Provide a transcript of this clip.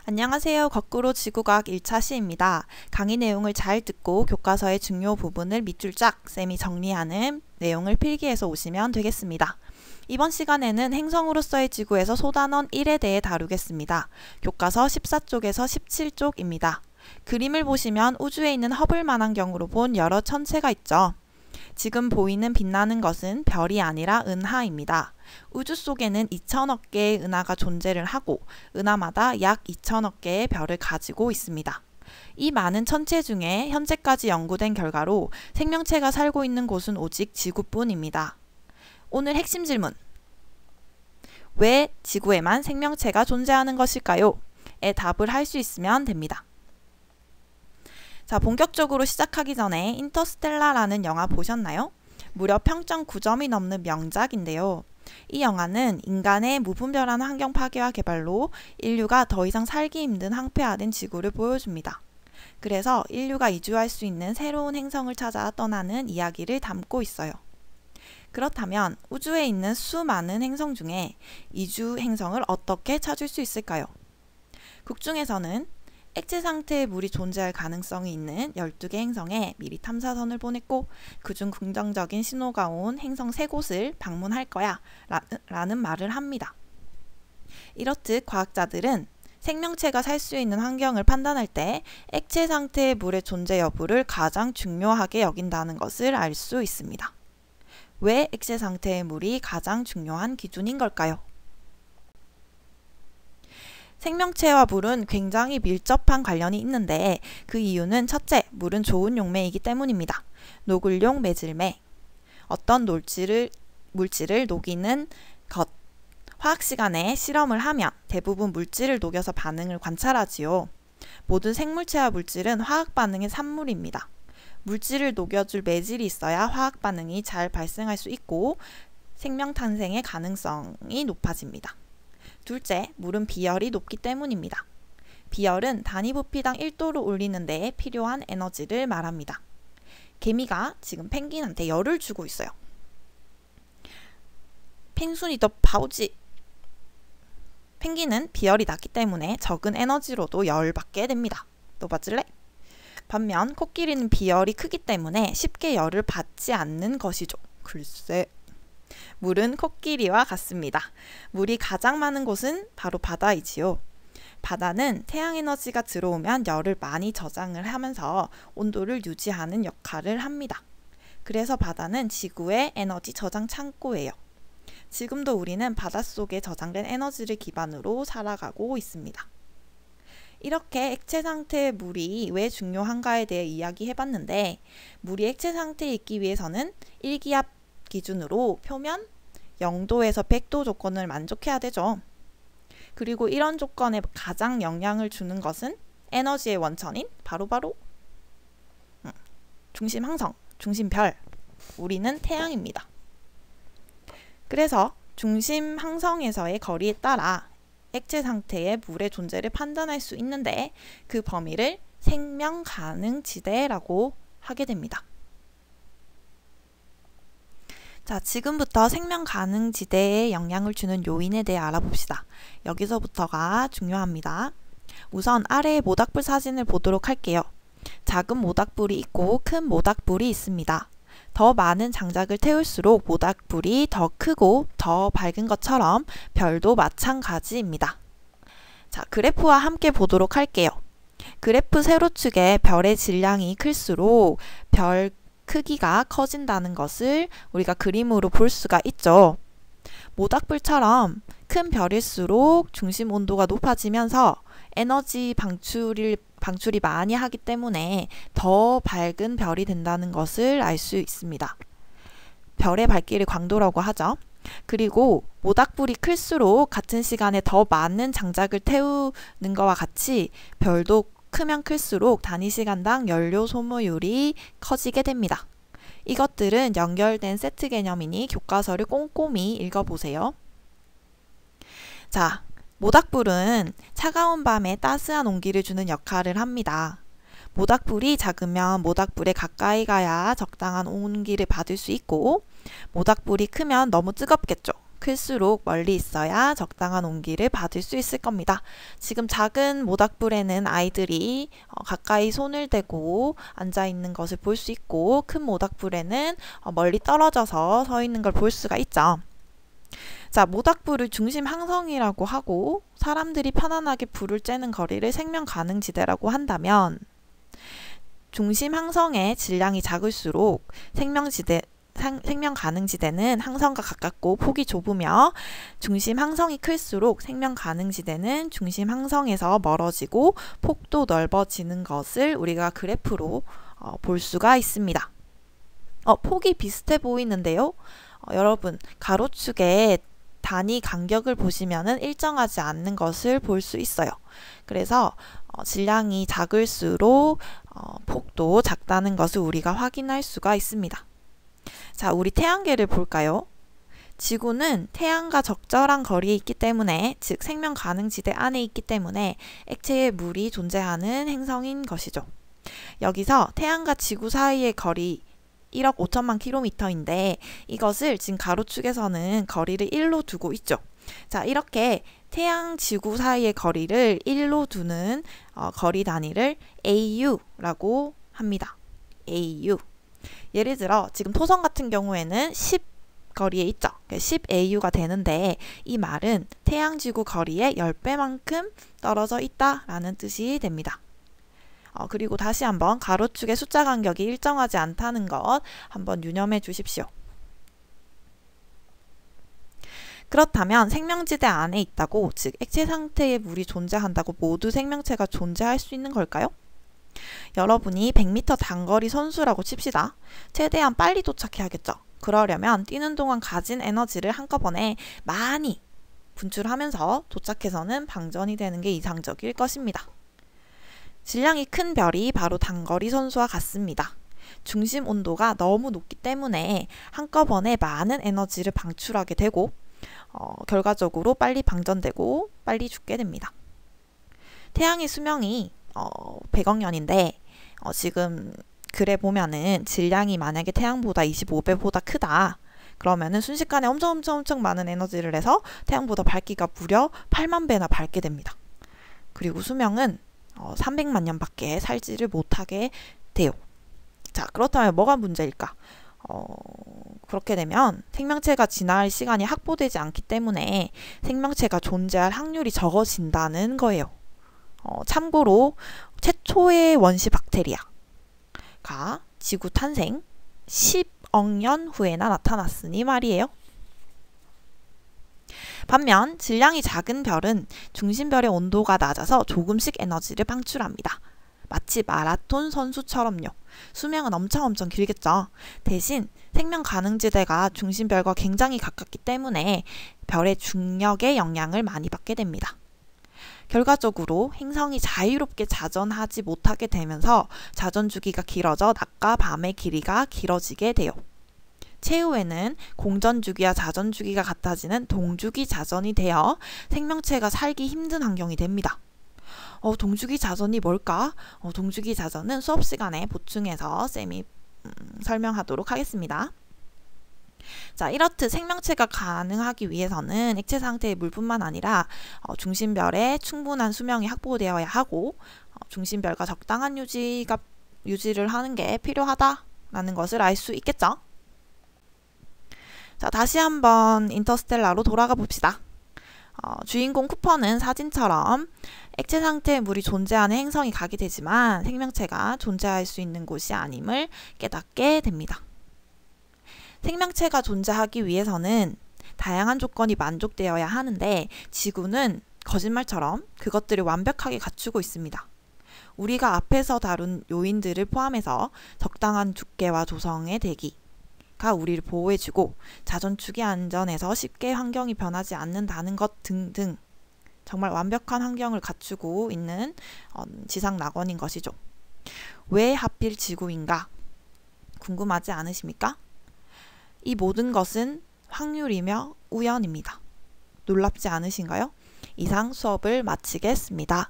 안녕하세요. 거꾸로 지구과학 1차 시입니다. 강의 내용을 잘 듣고 교과서의 중요 부분을 밑줄 쫙 쌤이 정리하는 내용을 필기해서 오시면 되겠습니다. 이번 시간에는 행성으로서의 지구에서 소단원 1에 대해 다루겠습니다. 교과서 14쪽에서 17쪽입니다. 그림을 보시면 우주에 있는 허블 망원경으로 본 여러 천체가 있죠. 지금 보이는 빛나는 것은 별이 아니라 은하입니다. 우주 속에는 2천억 개의 은하가 존재를 하고 은하마다 약 2천억 개의 별을 가지고 있습니다. 이 많은 천체 중에 현재까지 연구된 결과로 생명체가 살고 있는 곳은 오직 지구뿐입니다. 오늘 핵심 질문. 왜 지구에만 생명체가 존재하는 것일까요? 에 답을 할 수 있으면 됩니다. 자, 본격적으로 시작하기 전에 인터스텔라라는 영화 보셨나요? 무려 평점 9점이 넘는 명작인데요. 이 영화는 인간의 무분별한 환경 파괴와 개발로 인류가 더 이상 살기 힘든 황폐화된 지구를 보여줍니다. 그래서 인류가 이주할 수 있는 새로운 행성을 찾아 떠나는 이야기를 담고 있어요. 그렇다면 우주에 있는 수많은 행성 중에 이주 행성을 어떻게 찾을 수 있을까요? 국중에서는 액체 상태의 물이 존재할 가능성이 있는 12개 행성에 미리 탐사선을 보냈고 그중 긍정적인 신호가 온 행성 3곳을 방문할 거야 라는 말을 합니다. 이렇듯 과학자들은 생명체가 살 수 있는 환경을 판단할 때 액체 상태의 물의 존재 여부를 가장 중요하게 여긴다는 것을 알 수 있습니다. 왜 액체 상태의 물이 가장 중요한 기준인 걸까요? 생명체와 물은 굉장히 밀접한 관련이 있는데 그 이유는 첫째, 물은 좋은 용매이기 때문입니다. 녹을용 매질매, 어떤 물질을 녹이는 것. 화학 시간에 실험을 하면 대부분 물질을 녹여서 반응을 관찰하지요. 모든 생물체와 물질은 화학 반응의 산물입니다. 물질을 녹여줄 매질이 있어야 화학 반응이 잘 발생할 수 있고 생명 탄생의 가능성이 높아집니다. 둘째, 물은 비열이 높기 때문입니다. 비열은 단위 부피당 1도를 올리는 데 필요한 에너지를 말합니다. 개미가 지금 펭귄한테 열을 주고 있어요. 펭순이 너 바보지? 펭귄은 비열이 낮기 때문에 적은 에너지로도 열을 받게 됩니다. 너 맞을래? 반면 코끼리는 비열이 크기 때문에 쉽게 열을 받지 않는 것이죠. 글쎄. 물은 코끼리와 같습니다. 물이 가장 많은 곳은 바로 바다이지요. 바다는 태양 에너지가 들어오면 열을 많이 저장을 하면서 온도를 유지하는 역할을 합니다. 그래서 바다는 지구의 에너지 저장 창고예요. 지금도 우리는 바닷속에 저장된 에너지를 기반으로 살아가고 있습니다. 이렇게 액체 상태의 물이 왜 중요한가에 대해 이야기해봤는데 물이 액체 상태에 있기 위해서는 일기압 기준으로 표면 0도에서 100도 조건을 만족해야 되죠. 그리고 이런 조건에 가장 영향을 주는 것은 에너지의 원천인 바로 중심 항성, 중심 별, 우리는 태양입니다. 그래서 중심 항성에서의 거리에 따라 액체 상태의 물의 존재를 판단할 수 있는데 그 범위를 생명 가능 지대라고 하게 됩니다. 자, 지금부터 생명 가능 지대에 영향을 주는 요인에 대해 알아봅시다. 여기서부터가 중요합니다. 우선 아래의 모닥불 사진을 보도록 할게요. 작은 모닥불이 있고 큰 모닥불이 있습니다. 더 많은 장작을 태울수록 모닥불이 더 크고 더 밝은 것처럼 별도 마찬가지입니다. 자, 그래프와 함께 보도록 할게요. 그래프 세로축에 별의 질량이 클수록 별 크기가 커진다는 것을 우리가 그림으로 볼 수가 있죠. 모닥불처럼 큰 별일수록 중심 온도가 높아지면서 에너지 방출이 많이 하기 때문에 더 밝은 별이 된다는 것을 알 수 있습니다. 별의 밝기를 광도라고 하죠. 그리고 모닥불이 클수록 같은 시간에 더 많은 장작을 태우는 것과 같이 별도 크면 클수록 단위 시간당 연료 소모율이 커지게 됩니다. 이것들은 연결된 세트 개념이니 교과서를 꼼꼼히 읽어보세요. 자, 모닥불은 차가운 밤에 따스한 온기를 주는 역할을 합니다. 모닥불이 작으면 모닥불에 가까이 가야 적당한 온기를 받을 수 있고 모닥불이 크면 너무 뜨겁겠죠. 클수록 멀리 있어야 적당한 온기를 받을 수 있을 겁니다. 지금 작은 모닥불에는 아이들이 가까이 손을 대고 앉아 있는 것을 볼 수 있고, 큰 모닥불에는 멀리 떨어져서 서 있는 걸 볼 수가 있죠. 자, 모닥불을 중심 항성이라고 하고 사람들이 편안하게 불을 쬐는 거리를 생명 가능지대라고 한다면, 중심 항성의 질량이 작을수록 생명 가능지대는 항성과 가깝고 폭이 좁으며, 중심 항성이 클수록 생명 가능지대는 중심 항성에서 멀어지고 폭도 넓어지는 것을 우리가 그래프로 볼 수가 있습니다. 폭이 비슷해 보이는데요. 여러분, 가로축의 단위 간격을 보시면은 일정하지 않는 것을 볼 수 있어요. 그래서 질량이 작을수록 폭도 작다는 것을 우리가 확인할 수가 있습니다. 자, 우리 태양계를 볼까요? 지구는 태양과 적절한 거리에 있기 때문에, 즉 생명 가능지대 안에 있기 때문에 액체에 물이 존재하는 행성인 것이죠. 여기서 태양과 지구 사이의 거리 1억 5천만 킬로미터인데, 이것을 지금 가로축에서는 거리를 1로 두고 있죠. 자, 이렇게 태양, 지구 사이의 거리를 1로 두는 거리 단위를 AU라고 합니다. AU. 예를 들어 지금 토성 같은 경우에는 10 거리에 있죠. 10AU가 되는데, 이 말은 태양, 지구 거리의 10배만큼 떨어져 있다라는 뜻이 됩니다. 그리고 다시 한번 가로축의 숫자 간격이 일정하지 않다는 것 한번 유념해 주십시오. 그렇다면 생명지대 안에 있다고, 즉 액체 상태의 물이 존재한다고 모두 생명체가 존재할 수 있는 걸까요? 여러분이 100m 단거리 선수라고 칩시다. 최대한 빨리 도착해야겠죠. 그러려면 뛰는 동안 가진 에너지를 한꺼번에 많이 분출하면서 도착해서는 방전이 되는 게 이상적일 것입니다. 질량이 큰 별이 바로 단거리 선수와 같습니다. 중심 온도가 너무 높기 때문에 한꺼번에 많은 에너지를 방출하게 되고, 결과적으로 빨리 방전되고 빨리 죽게 됩니다. 태양의 수명이 100억 년인데, 지금 글에 보면은 질량이 만약에 태양보다 25배보다 크다. 그러면은 순식간에 엄청 많은 에너지를 내서 태양보다 밝기가 무려 8만 배나 밝게 됩니다. 그리고 수명은 300만 년밖에 살지를 못하게 돼요. 자, 그렇다면 뭐가 문제일까? 그렇게 되면 생명체가 진화할 시간이 확보되지 않기 때문에 생명체가 존재할 확률이 적어진다는 거예요. 참고로 최초의 원시 박테리아가 지구 탄생 10억 년 후에나 나타났으니 말이에요. 반면 질량이 작은 별은 중심별의 온도가 낮아서 조금씩 에너지를 방출합니다. 마치 마라톤 선수처럼요. 수명은 엄청 길겠죠. 대신 생명 가능지대가 중심별과 굉장히 가깝기 때문에 별의 중력의 영향을 많이 받게 됩니다. 결과적으로 행성이 자유롭게 자전하지 못하게 되면서 자전 주기가 길어져 낮과 밤의 길이가 길어지게 돼요. 최후에는 공전 주기와 자전 주기가 같아지는 동주기 자전이 되어 생명체가 살기 힘든 환경이 됩니다. 동주기 자전이 뭘까? 동주기 자전은 수업 시간에 보충해서 쌤이 설명하도록 하겠습니다. 자, 이렇듯 생명체가 가능하기 위해서는 액체 상태의 물뿐만 아니라 중심별에 충분한 수명이 확보되어야 하고, 중심별과 적당한 유지를 하는 게 필요하다라는 것을 알 수 있겠죠. 자, 다시 한번 인터스텔라로 돌아가 봅시다. 주인공 쿠퍼는 사진처럼 액체 상태의 물이 존재하는 행성이 가게 되지만 생명체가 존재할 수 있는 곳이 아님을 깨닫게 됩니다. 생명체가 존재하기 위해서는 다양한 조건이 만족되어야 하는데, 지구는 거짓말처럼 그것들을 완벽하게 갖추고 있습니다. 우리가 앞에서 다룬 요인들을 포함해서 적당한 두께와 조성의 대기가 우리를 보호해주고, 자전축이 안전해서 쉽게 환경이 변하지 않는다는 것 등등 정말 완벽한 환경을 갖추고 있는 지상 낙원인 것이죠. 왜 하필 지구인가? 궁금하지 않으십니까? 이 모든 것은 확률이며 우연입니다. 놀랍지 않으신가요? 이상 수업을 마치겠습니다.